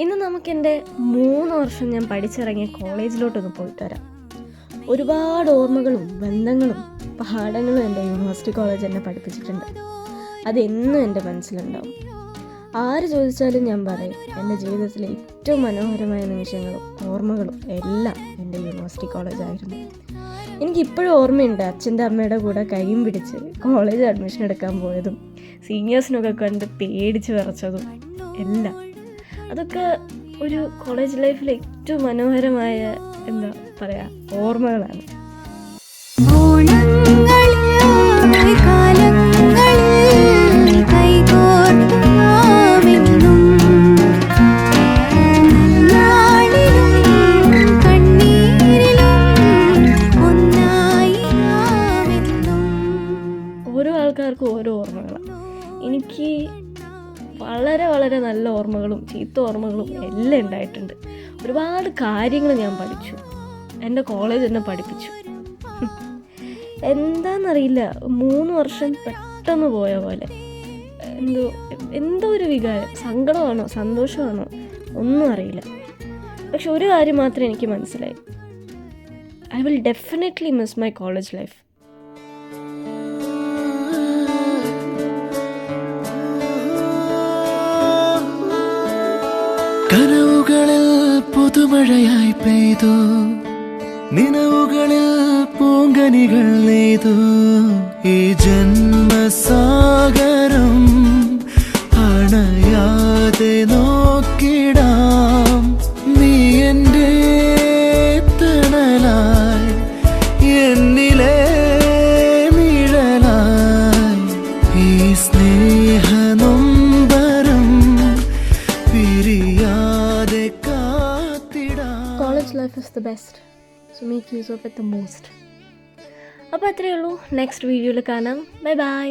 ഇന്ന് നമുക്കെൻ്റെ 3 വർഷം ഞാൻ പഠിച്ചിറങ്ങിയ കോളേജിലോട്ടൊന്ന് പോയിട്ട് വരാം. ഒരുപാട് ഓർമ്മകളും ബന്ധങ്ങളും പാഠങ്ങളും എൻ്റെ യൂണിവേഴ്സിറ്റി കോളേജ് എന്നെ പഠിപ്പിച്ചിട്ടുണ്ട്. അതെന്നും എൻ്റെ മനസ്സിലുണ്ടാവും. ആര് ചോദിച്ചാലും ഞാൻ പറയും, എൻ്റെ ജീവിതത്തിലെ ഏറ്റവും മനോഹരമായ നിമിഷങ്ങളും ഓർമ്മകളും എല്ലാം എൻ്റെ യൂണിവേഴ്സിറ്റി കോളേജായിരുന്നു. എനിക്കിപ്പോഴും ഓർമ്മയുണ്ട് അച്ഛൻ്റെ അമ്മയുടെ കൂടെ കൈയും പിടിച്ച് കോളേജ് അഡ്മിഷൻ എടുക്കാൻ പോയതും സീനിയേഴ്സിനൊക്കെ കണ്ട് പേടിച്ച് വിറച്ചതും എല്ലാം. അതൊക്കെ ഒരു കോളേജ് ലൈഫിലെ ഏറ്റവും മനോഹരമായ ഓർമ്മകളാണ്. ഓരോ ആൾക്കാർക്കും ഓരോ ഓർമ്മകളാണ്. എനിക്ക് വളരെ വളരെ നല്ല ഓർമ്മകളും ചീത്ത ഓർമ്മകളും എല്ലാം ഉണ്ടായിട്ടുണ്ട്. ഒരുപാട് കാര്യങ്ങൾ ഞാൻ പഠിച്ചു. എൻ്റെ കോളേജ് എന്നെ പഠിപ്പിച്ചു. എന്താണെന്നറിയില്ല, 3 വർഷം പെട്ടെന്ന് പോയ പോലെ. എന്തോ ഒരു വികാരം, സങ്കടമാണോ സന്തോഷമാണോ ഒന്നും അറിയില്ല. പക്ഷെ ഒരു കാര്യം മാത്രം എനിക്ക് മനസ്സിലായി, I will definitely miss my college life. കനവുകളിൽ പുതുമഴയായി പെയ്തു, നിലവുകളിൽ പൂങ്കനികൾ നെയ്തു. ഈ ജന്മസാഗരം അണയാതെ നോക്കിടാം. നീ എൻ്റെ തണലായി, എന്നിലെ നിഴലായി. ഈ സ്നേഹനൊമ്പരം പിരിയാതെ കാത്തിടാം. College life is the best, so make use of it the most. അപ്പോൾ അത്രയേ ഉള്ളൂ. നെക്സ്റ്റ് വീഡിയോയിൽ കാണാം. Bye by.